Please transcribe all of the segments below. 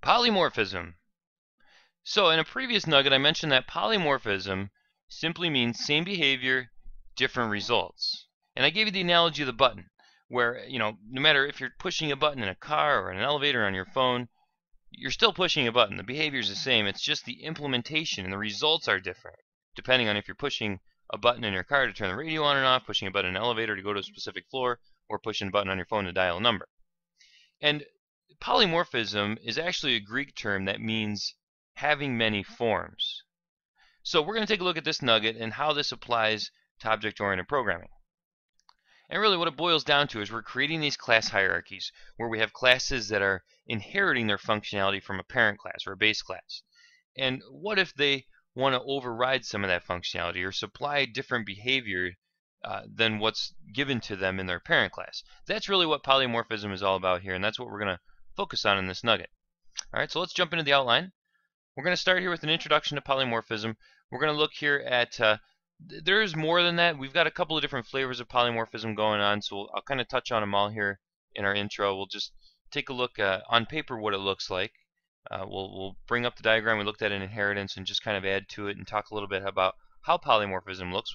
Polymorphism. So in a previous nugget, I mentioned that polymorphism simply means same behavior, different results. And I gave you the analogy of the button, where, no matter if you're pushing a button in a car or in an elevator on your phone, you're still pushing a button. The behavior is the same. It's just the implementation and the results are different, depending on if you're pushing a button in your car to turn the radio on and off, pushing a button in an elevator to go to a specific floor, or pushing a button on your phone to dial a number. And polymorphism is actually a Greek term that means having many forms. So we're going to take a look at this nugget and how this applies to object-oriented programming. And really what it boils down to is we're creating these class hierarchies where we have classes that are inheriting their functionality from a parent class or a base class. And what if they want to override some of that functionality or supply different behavior than what's given to them in their parent class? That's really what polymorphism is all about here, and that's what we're going to focus on in this nugget. All right, so let's jump into the outline. We're going to start here with an introduction to polymorphism. We're going to look here at, there's more than that. We've got a couple of different flavors of polymorphism going on, so I'll kind of touch on them all here in our intro. We'll just take a look on paper what it looks like. We'll bring up the diagram we looked at in inheritance and just kind of add to it and talk a little bit about how polymorphism looks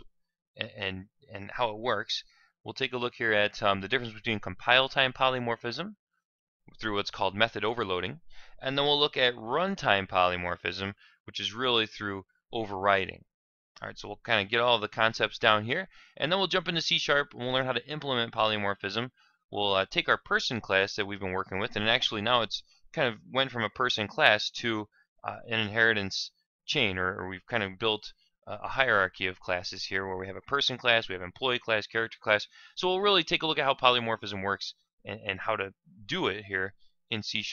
and how it works. We'll take a look here at the difference between compile time polymorphism through what's called method overloading, and then we'll look at runtime polymorphism, which is really through overriding. All right, so we'll kind of get all the concepts down here, and then we'll jump into C# and we'll learn how to implement polymorphism. We'll take our person class that we've been working with, and actually now it's kind of went from a person class to an inheritance chain, or we've kind of built a hierarchy of classes here where we have a person class, we have employee class, character class. So we'll really take a look at how polymorphism works and how to do it here in C#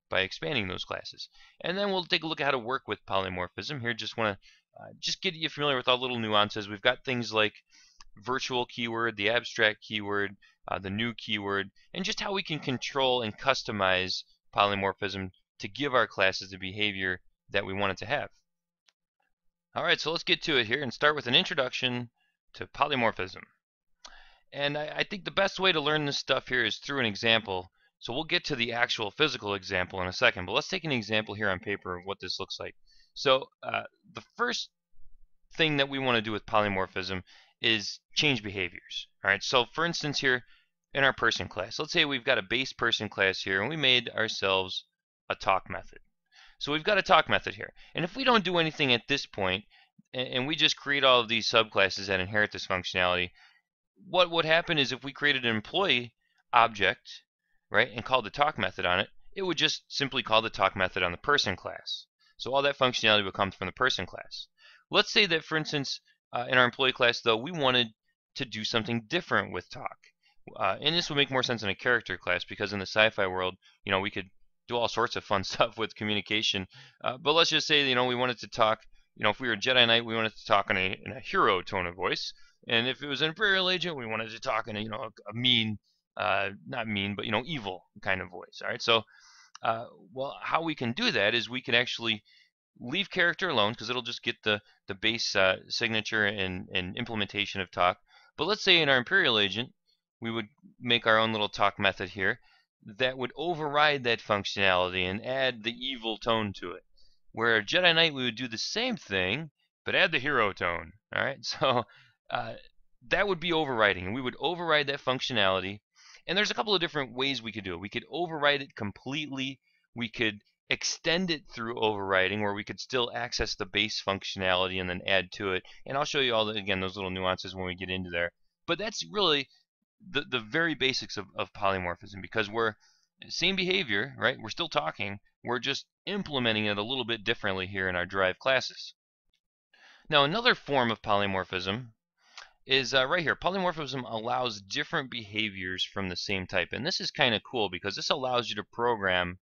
by expanding those classes. And then we'll take a look at how to work with polymorphism here. Just want to just get you familiar with all the little nuances. We've got things like virtual keyword, the abstract keyword, the new keyword, and just how we can control and customize polymorphism to give our classes the behavior that we want it to have. Alright, so let's get to it here and start with an introduction to polymorphism. And I think the best way to learn this stuff here is through an example. So we'll get to the actual physical example in a second, but let's take an example here on paper of what this looks like. So the first thing that we want to do with polymorphism is change behaviors. Alright, so for instance here in our person class, let's say we've got a base person class here and we made ourselves a talk method. So we've got a talk method here, and if we don't do anything at this point and we just create all of these subclasses that inherit this functionality, what would happen is if we created an employee object, right, and called the talk method on it, it would just simply call the talk method on the person class. So all that functionality would come from the person class. Let's say that, for instance, in our employee class, though, we wanted to do something different with talk. And this would make more sense in a character class because in the sci-fi world, we could do all sorts of fun stuff with communication. But let's just say, we wanted to talk, if we were a Jedi Knight, we wanted to talk in a hero tone of voice. And if it was an Imperial agent, we wanted to talk in a, a mean, not mean, but, evil kind of voice. All right. So, well, how we can do that is we can actually leave character alone because it'll just get the base signature and implementation of talk. But let's say in our Imperial agent, we would make our own little talk method here that would override that functionality and add the evil tone to it. Where a Jedi Knight, we would do the same thing, but add the hero tone. All right. So that would be overriding, and we would override that functionality. And there's a couple of different ways we could do it. We could override it completely. We could extend it through overriding, where we could still access the base functionality and then add to it. And I'll show you all, again, those little nuances when we get into there. But that's really the very basics of polymorphism, because we're same behavior, right? We're still talking. We're just implementing it a little bit differently here in our derived classes. Now, another form of polymorphism is right here. Polymorphism allows different behaviors from the same type. And this is kind of cool because this allows you to program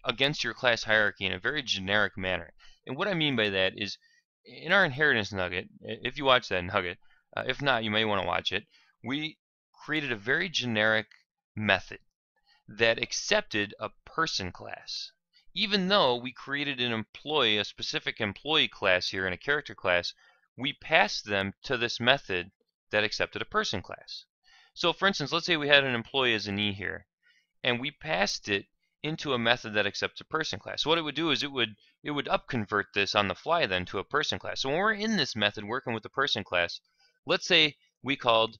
against your class hierarchy in a very generic manner. And what I mean by that is in our inheritance nugget, if you watch that nugget, if not, you may want to watch it, we created a very generic method that accepted a person class. Even though we created an employee, a specific employee class here and a character class, we passed them to this method that accepted a person class. So for instance, let's say we had an employee as an E here, and we passed it into a method that accepts a person class. So what it would do is it would upconvert this on the fly then to a person class. So when we're in this method working with the person class, let's say we called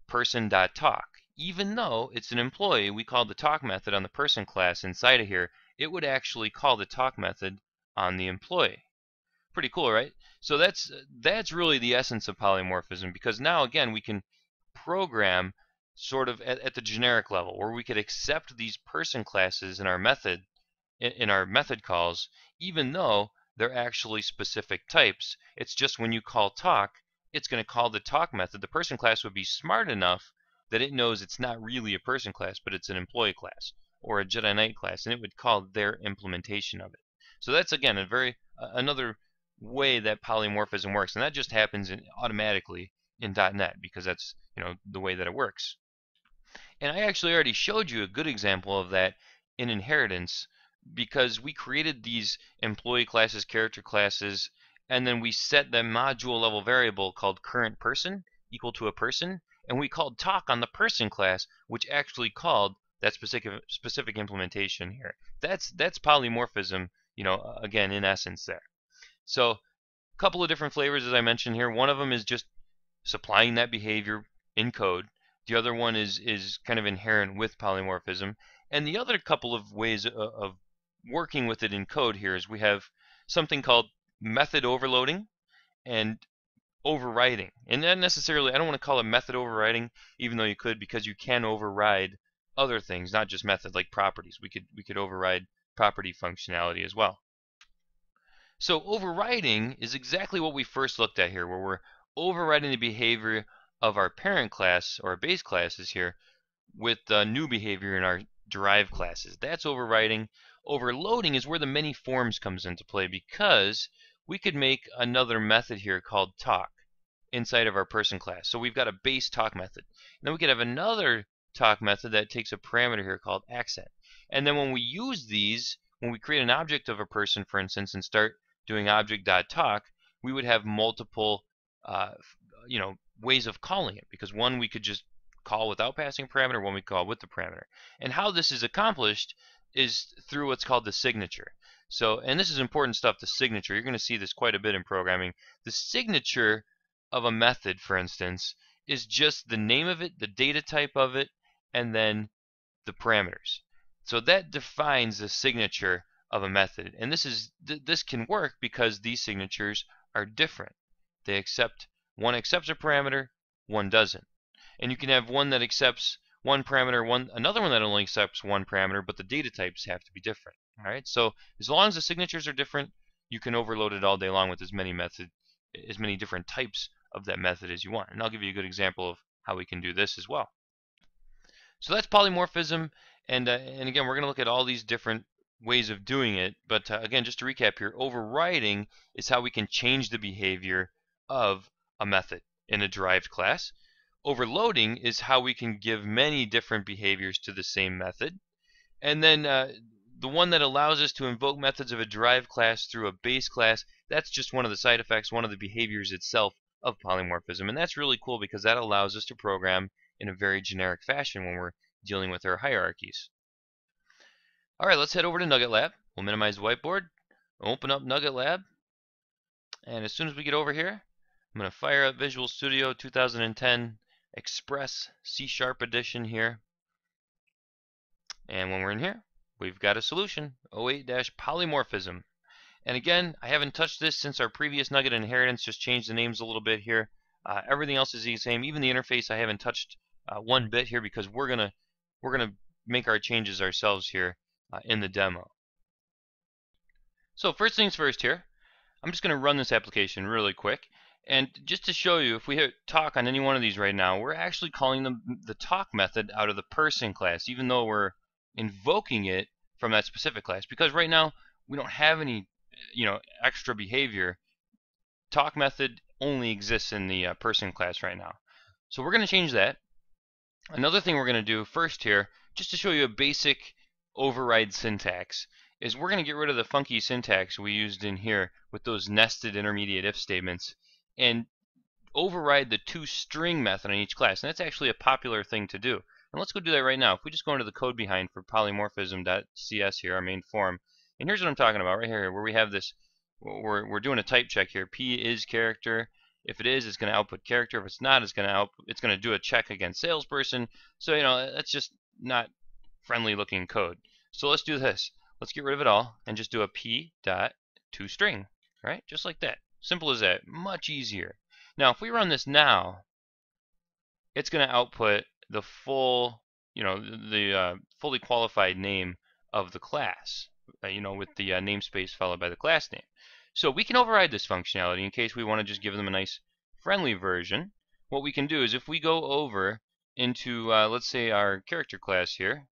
person.talk. Even though it's an employee, we called the talk method on the person class inside of here, it would actually call the talk method on the employee. Pretty cool, right? So that's really the essence of polymorphism, because now again we can program sort of at the generic level, where we could accept these person classes in our method calls, even though they're actually specific types. It's just when you call talk, it's going to call the talk method. The person class would be smart enough that it knows it's not really a person class, but it's an employee class or a Jedi Knight class, and it would call their implementation of it. So that's again another way that polymorphism works, and that just happens automatically in .NET, because that's the way that it works. And I actually already showed you a good example of that in inheritance, because we created these employee classes, character classes, and then we set the module level variable called current person equal to a person, and we called talk on the person class, which actually called that specific implementation here. That's polymorphism, again in essence there. So a couple of different flavors as I mentioned here. One of them is just supplying that behavior in code. The other one is kind of inherent with polymorphism. And the other couple of ways of working with it in code here is we have something called method overloading and overriding. And not necessarily, I don't want to call it method overriding, even though you could, because you can override other things, not just method, like properties. We could override property functionality as well. So overriding is exactly what we first looked at here, where we're overriding the behavior of our parent class or base classes here with new behavior in our derived classes. That's overriding. Overloading is where the many forms comes into play, because we could make another method here called talk inside of our person class. So we've got a base talk method. And then we could have another talk method that takes a parameter here called accent. And then when we use these, when we create an object of a person, for instance, and start doing object.talk, we would have multiple ways of calling it, because one we could just call without passing a parameter, one we call with the parameter. And how this is accomplished is through what's called the signature. So, and this is important stuff, the signature. You're going to see this quite a bit in programming. The signature of a method, for instance, is just the name of it, the data type of it, and then the parameters. So that defines the signature of a method. And this can work because these signatures are different. One accepts a parameter, one doesn't. And you can have one that accepts one parameter, another one that only accepts one parameter, but the data types have to be different. All right. So as long as the signatures are different, you can overload it all day long with as many different types of that method as you want. And I'll give you a good example of how we can do this as well. So that's polymorphism, and again, we're going to look at all these different ways of doing it. But again, just to recap here, overriding is how we can change the behavior of a method in a derived class. Overloading is how we can give many different behaviors to the same method. And then the one that allows us to invoke methods of a derived class through a base class, that's just one of the side effects, one of the behaviors itself of polymorphism. And that's really cool, because that allows us to program in a very generic fashion when we're dealing with our hierarchies. All right, let's head over to Nugget Lab. We'll minimize the whiteboard, open up Nugget Lab, and as soon as we get over here, I'm going to fire up Visual Studio 2010 Express C# Edition here. And when we're in here, we've got a solution, 08-polymorphism. And again, I haven't touched this since our previous Nugget inheritance, just changed the names a little bit here. Everything else is the same. Even the interface I haven't touched one bit here, because we're gonna make our changes ourselves here in the demo. So first things first here, I'm just gonna run this application really quick, and just to show you, if we hit talk on any one of these right now, we're actually calling the talk method out of the person class, even though we're invoking it from that specific class, because right now we don't have any extra behavior. Talk method only exists in the person class right now. So we're going to change that. Another thing we're going to do first here, just to show you a basic override syntax, is we're going to get rid of the funky syntax we used in here with those nested intermediate if statements, and override the toString method on each class. And that's actually a popular thing to do. And let's go do that right now. If we just go into the code behind for polymorphism.cs here, our main form, and here's what I'm talking about right here, where we have this, we're doing a type check here. P is character. If it is, it's going to output character. If it's not, it's going to do a check against salesperson. So that's just not friendly looking code. So let's do this. Let's get rid of it all and just do a p.toString, right? Just like that. Simple as that. Much easier. Now, if we run this now, it's going to output the full, the fully qualified name of the class, with the namespace followed by the class name. So we can override this functionality in case we want to just give them a nice friendly version. What we can do is if we go over into, let's say, our character class here,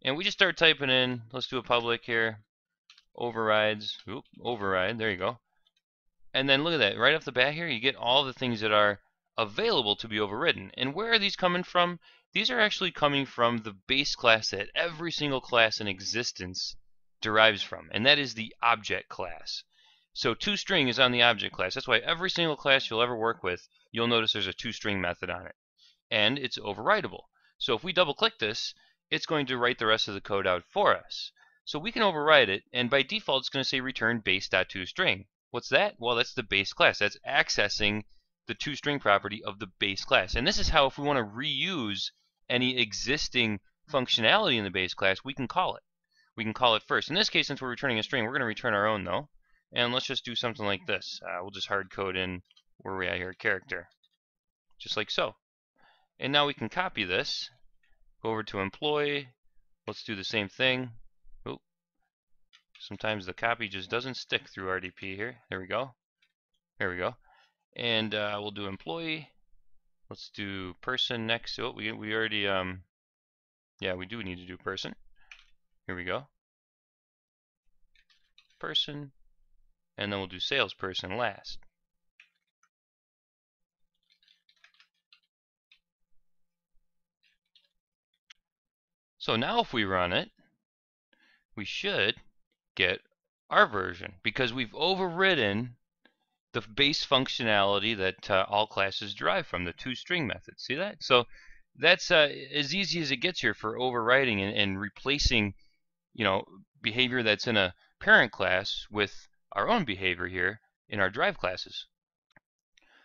and we just start typing in, let's do a public here, overrides, override, there you go. And then look at that, right off the bat here, you get all the things that are available to be overridden. And where are these coming from? These are actually coming from the base class that every single class in existence derives from, and that is the object class. So toString is on the object class. That's why every single class you'll ever work with, you'll notice there's a toString method on it. And it's overridable. So if we double click this, it's going to write the rest of the code out for us. So we can override it, and by default it's going to say return base.toString. What's that? Well, that's the base class. That's accessing the toString property of the base class. And this is how, if we want to reuse any existing functionality in the base class, we can call it. We can call it first. In this case, since we're returning a string, we're going to return our own though. And let's just do something like this. We'll just hard code in, where are we at here, character. Just like so. And now we can copy this, go over to employee. Let's do the same thing. Oop. Sometimes the copy just doesn't stick through RDP here. There we go. There we go. And we'll do employee. Let's do person next. Oh, we already yeah, we do need to do person. Here we go. Person, and then we'll do salesperson last. So now if we run it, we should get our version because we've overridden the base functionality that all classes derive from, the toString method. See that? So that's as easy as it gets here for overriding and replacing, behavior that's in a parent class with our own behavior here in our drive classes.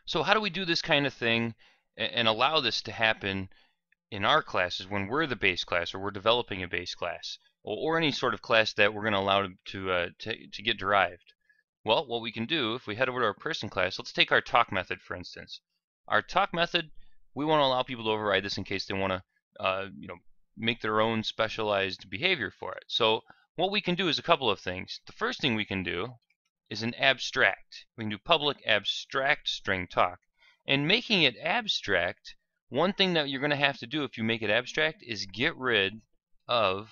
So how do we do this kind of thing and allow this to happen in our classes when we're the base class or we're developing a base class or any sort of class that we're going to allow to get derived? Well, what we can do, if we head over to our person class, let's take our talk method for instance. Our talk method, we want to allow people to override this in case they want to make their own specialized behavior for it. So what we can do is a couple of things. The first thing we can do is an abstract. We can do public abstract string talk. And making it abstract, one thing that you're going to have to do if you make it abstract is get rid of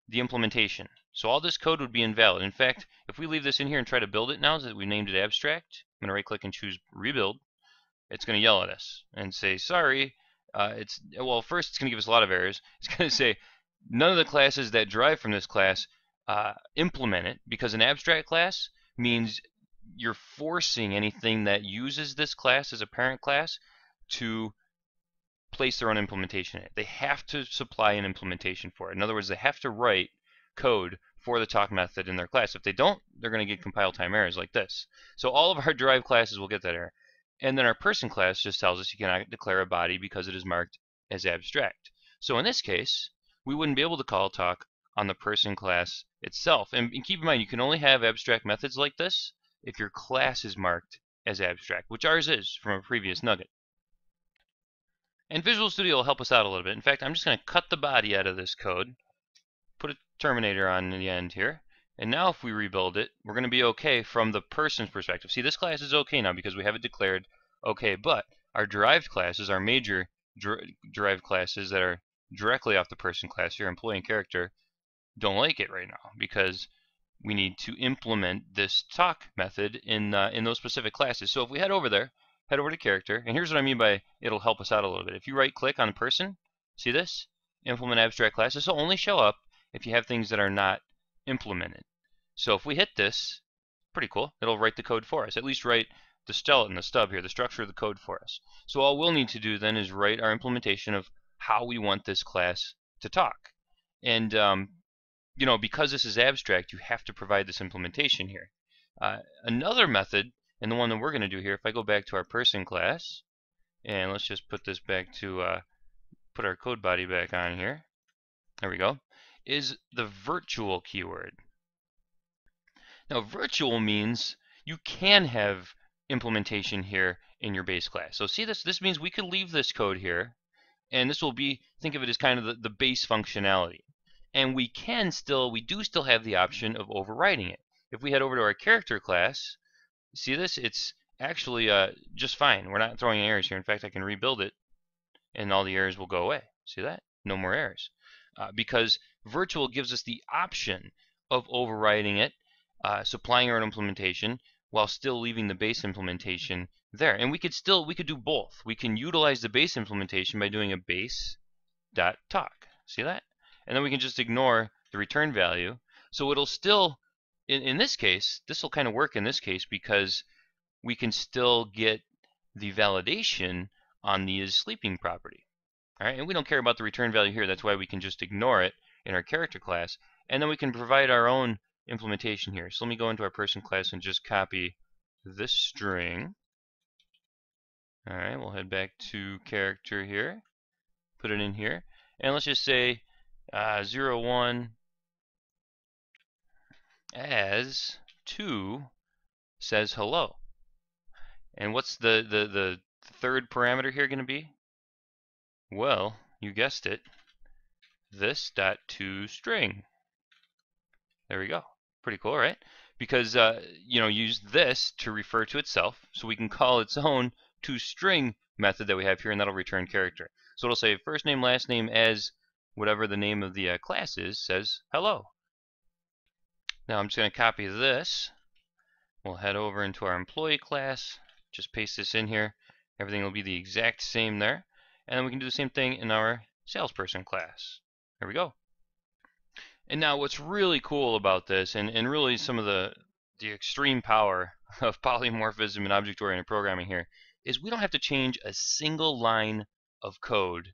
the implementation. So all this code would be invalid. In fact, if we leave this in here and try to build it now that we named it abstract, I'm going to right click and choose rebuild. It's going to yell at us and say, sorry, well, first it's going to give us a lot of errors. It's going to say none of the classes that derive from this class implement it, because an abstract class means you're forcing anything that uses this class as a parent class to place their own implementation in it. They have to supply an implementation for it. In other words, they have to write code for the talk method in their class. If they don't, they're going to get compile time errors like this. So all of our derived classes will get that error. And then our person class just tells us you cannot declare a body because it is marked as abstract. So in this case, we wouldn't be able to call talk on the person class itself. And keep in mind, you can only have abstract methods like this if your class is marked as abstract, which ours is from a previous nugget. And Visual Studio will help us out a little bit. In fact, I'm just going to cut the body out of this code, put a terminator on the end here, and now if we rebuild it, we're going to be okay from the person's perspective. See, this class is okay now because we have it declared okay, but our derived classes, our major derived classes that are directly off the person class here, employee and character, don't like it right now because we need to implement this talk method in those specific classes. So if we head over there, head over to character, and here's what I mean by it'll help us out a little bit. If you right click on person, see this? Implement abstract class. This will only show up if you have things that are not implemented. So if we hit this, pretty cool, it'll write the code for us, at least write the skeleton, the stub here, the structure of the code for us. So all we'll need to do then is write our implementation of how we want this class to talk. And you know, because this is abstract, you have to provide this implementation here. Another method, and the one that we're going to do here, if I go back to our person class, and let's just put this back to put our code body back on here. There we go. Is the virtual keyword. Now, virtual means you can have implementation here in your base class. So see this? This means we could leave this code here, and this will be, think of it as kind of the base functionality. And we do still have the option of overriding it. If we head over to our character class, see this? It's actually just fine. We're not throwing errors here. In fact, I can rebuild it, and all the errors will go away. See that? No more errors. Because virtual gives us the option of overriding it, supplying our own implementation, while still leaving the base implementation there. And we could do both. We can utilize the base implementation by doing a base.talk. See that? And then we can just ignore the return value. So it'll still, in this case, this will kind of work in this case because we can still get the validation on the is sleeping property. All right, and we don't care about the return value here. That's why we can just ignore it in our character class. And then we can provide our own implementation here. So let me go into our person class and just copy this string. All right, we'll head back to character here, put it in here, and let's just say 01 as 2 says hello. And what's the third parameter here going to be? Well, you guessed it, this dot to string. There we go. Pretty cool, right? Because you know, use this to refer to itself, so we can call its own toString method that we have here, and that'll return character. So it'll say first name, last name as whatever the name of the class is, says hello. Now I'm just going to copy this. We'll head over into our employee class, just paste this in here. Everything will be the exact same there. And then we can do the same thing in our salesperson class. There we go. And now what's really cool about this, and really some of the extreme power of polymorphism and object-oriented programming here, is we don't have to change a single line of code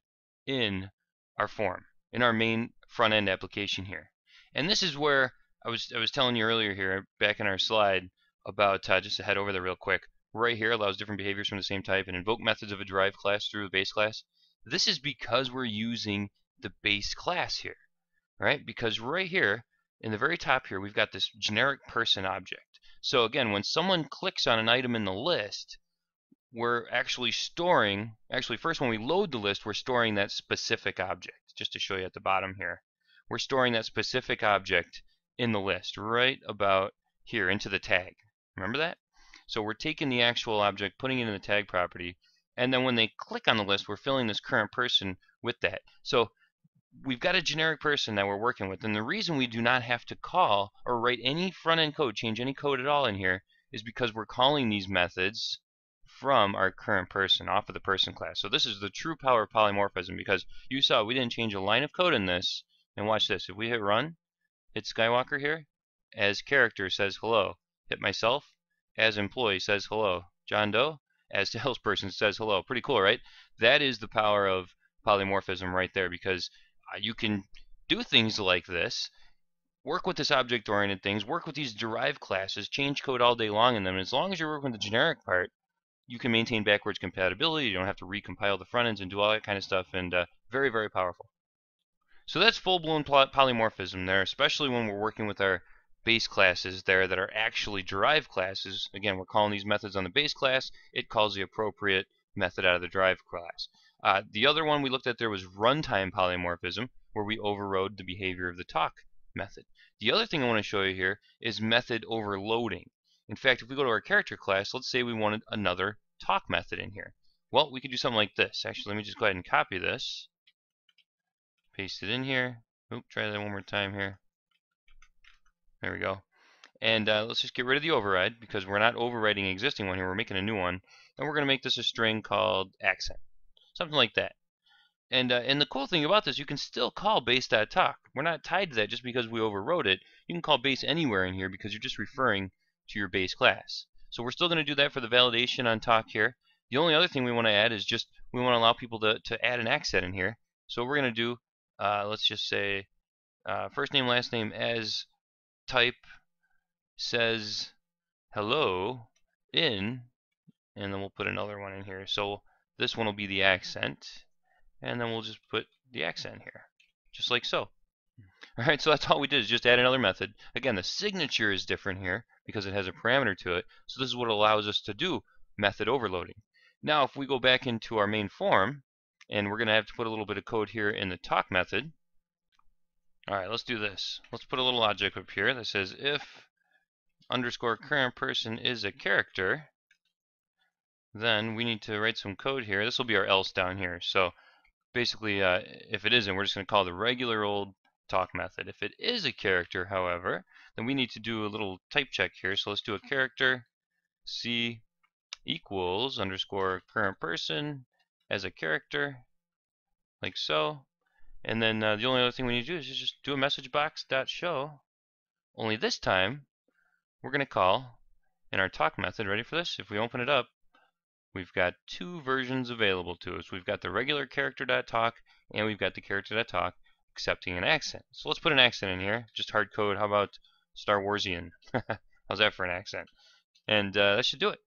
in our form, in our main front-end application here. And this is where I was telling you earlier here, back in our slide, about, just to head over there real quick, right here allows different behaviors from the same type and invoke methods of a derived class through the base class. This is because we're using the base class here, right? Because right here, in the very top here, we've got this generic person object. So again, when someone clicks on an item in the list, we're actually storing, first when we load the list, we're storing that specific object. Just to show you at the bottom here, we're storing that specific object in the list, right about here, into the tag. Remember that? So we're taking the actual object, putting it in the tag property, and then when they click on the list, we're filling this current person with that. So we've got a generic person that we're working with, and the reason we do not have to call or write any front-end code, change any code at all in here, is because we're calling these methods from our current person, off of the person class. So this is the true power of polymorphism, because you saw we didn't change a line of code in this. And watch this. If we hit run, hit Skywalker here, as character says hello. Hit myself, as employee says hello. John Doe, as salesperson says hello. Pretty cool, right? That is the power of polymorphism right there, because you can do things like this, work with this object-oriented things, work with these derived classes, change code all day long in them, and as long as you're working with the generic part, you can maintain backwards compatibility. You don't have to recompile the front ends and do all that kind of stuff, and very, very powerful. So that's full-blown polymorphism there, especially when we're working with our base classes there that are actually derived classes. Again, we're calling these methods on the base class. It calls the appropriate method out of the derived class. The other one we looked at there was runtime polymorphism, where we overrode the behavior of the talk method. The other thing I want to show you here is method overloading. In fact, if we go to our character class, let's say we wanted another talk method in here. Well, we could do something like this. Actually, let me just go ahead and copy this. Paste it in here. Oop, try that one more time here. There we go. And let's just get rid of the override, because we're not overriding an existing one here. We're making a new one. And we're going to make this a string called accent. Something like that. And the cool thing about this, you can still call base.talk. We're not tied to that just because we overrode it. You can call base anywhere in here because you're just referring to your base class. So we're still going to do that for the validation on talk here. The only other thing we want to add is just we want to allow people to add an accent in here. So we're going to do, let's just say, first name, last name as type says hello in, and then we'll put another one in here. So this one will be the accent, and then we'll just put the accent here, just like so. All right, so that's all we did is just add another method. Again, the signature is different here because it has a parameter to it. So this is what allows us to do method overloading. Now, if we go back into our main form, and we're going to have to put a little bit of code here in the talk method. All right, let's do this. Let's put a little logic up here that says if underscore current person is a character, then we need to write some code here. This will be our else down here. So basically, if it isn't, we're just going to call the regular old talk method. If it is a character, however, then we need to do a little type check here. So let's do a character c equals underscore current person as a character, like so. And then the only other thing we need to do is just do a message box dot show. Only this time, we're going to call in our talk method. Ready for this? If we open it up, we've got two versions available to us. We've got the regular character.talk and we've got the character.talk accepting an accent. So let's put an accent in here. Just hard code. How about Star Warsian? How's that for an accent? And that should do it.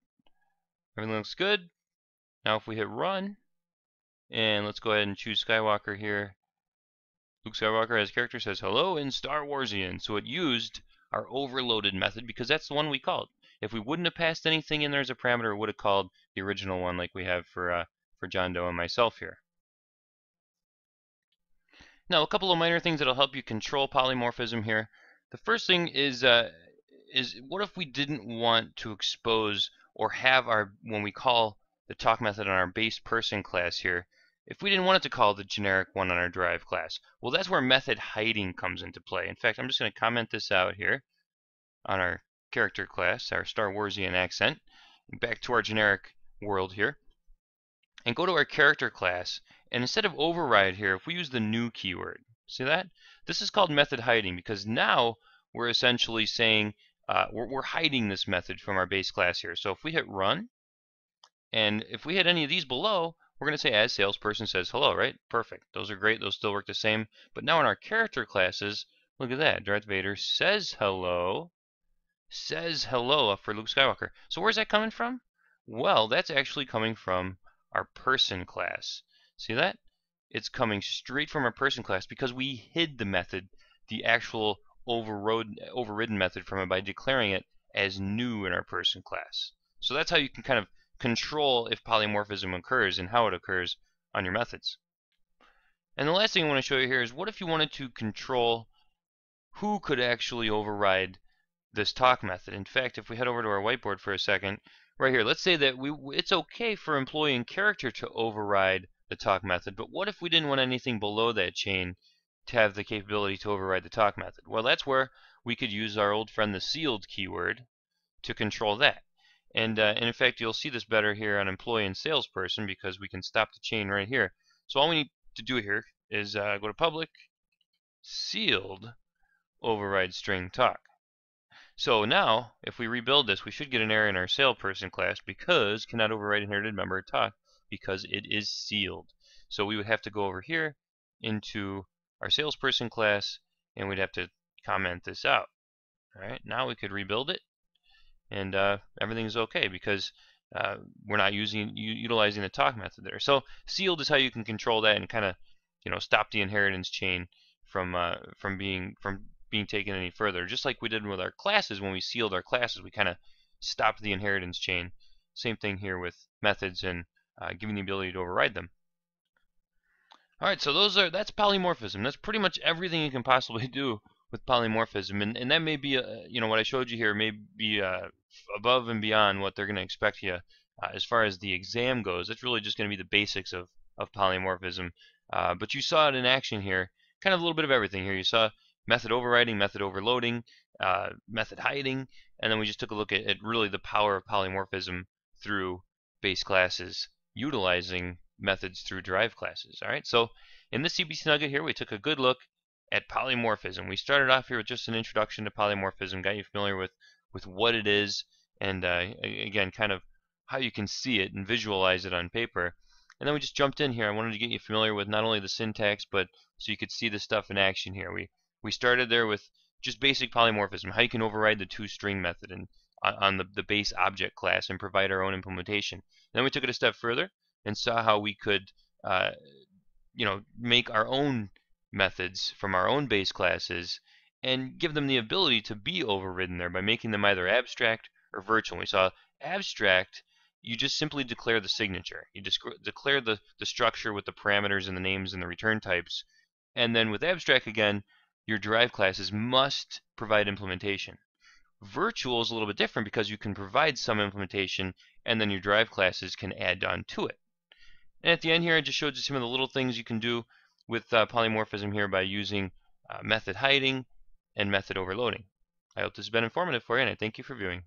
Everything looks good. Now if we hit run, and let's go ahead and choose Skywalker here. Luke Skywalker as character says hello in Star Warsian. So it used our overloaded method because that's the one we called. If we wouldn't have passed anything in there as a parameter, it would have called the original one like we have for John Doe and myself here. Now, a couple of minor things that'll help you control polymorphism here. The first thing is what if we didn't want to expose or have when we call the talk method on our base person class here, if we didn't want it to call the generic one on our derived class? Well, that's where method hiding comes into play. In fact, I'm just going to comment this out here on our character class, our Star Warsian accent, back to our generic world here, and go to our character class, and instead of override here, if we use the new keyword, see that? This is called method hiding because now we're essentially saying we're hiding this method from our base class here. So if we hit run, and if we hit any of these below, we're going to say as salesperson says hello, right? Perfect. Those are great. Those still work the same. But now in our character classes, look at that. Darth Vader says hello for Luke Skywalker. So where's that coming from? Well, that's actually coming from our person class. See that? It's coming straight from our person class because we hid the method, the actual overridden method from it by declaring it as new in our person class. So that's how you can kind of control if polymorphism occurs and how it occurs on your methods. And the last thing I want to show you here is what if you wanted to control who could actually override this talk method. In fact, if we head over to our whiteboard for a second, right here, let's say that it's okay for employee and character to override the talk method, but what if we didn't want anything below that chain to have the capability to override the talk method? Well, that's where we could use our old friend the sealed keyword to control that. And in fact, you'll see this better here on employee and salesperson because we can stop the chain right here. So all we need to do here is go to public sealed override string talk. So now, if we rebuild this, we should get an error in our salesperson class because cannot override inherited member talk because it is sealed. So we would have to go over here into our salesperson class and we'd have to comment this out. All right, now we could rebuild it and everything's okay because we're not utilizing the talk method there. So sealed is how you can control that and kind of stop the inheritance chain from being taken any further. Just like we did with our classes, when we sealed our classes, we kind of stopped the inheritance chain. Same thing here with methods and giving the ability to override them. All right, so that's polymorphism. That's pretty much everything you can possibly do with polymorphism, and that may be what I showed you here may be above and beyond what they're going to expect you as far as the exam goes. It's really just going to be the basics of polymorphism, but you saw it in action here. Kind of a little bit of everything here. You saw method overriding, method overloading, method hiding, and then we just took a look at really the power of polymorphism through base classes utilizing methods through derived classes. All right, so in this CBC Nugget here, we took a good look at polymorphism. We started off here with just an introduction to polymorphism, got you familiar with what it is, and again, kind of how you can see it and visualize it on paper. And then we just jumped in here. I wanted to get you familiar with not only the syntax, but so you could see the stuff in action here. We started there with just basic polymorphism, how you can override the toString method and on the base object class and provide our own implementation. And then we took it a step further and saw how we could make our own methods from our own base classes and give them the ability to be overridden there by making them either abstract or virtual. We saw abstract, you just simply declare the signature. You just declare the structure with the parameters and the names and the return types. And then with abstract again, your derived classes must provide implementation. Virtual is a little bit different because you can provide some implementation and then your derived classes can add on to it. And at the end here, I just showed you some of the little things you can do with polymorphism here by using method hiding and method overloading. I hope this has been informative for you, and I thank you for viewing.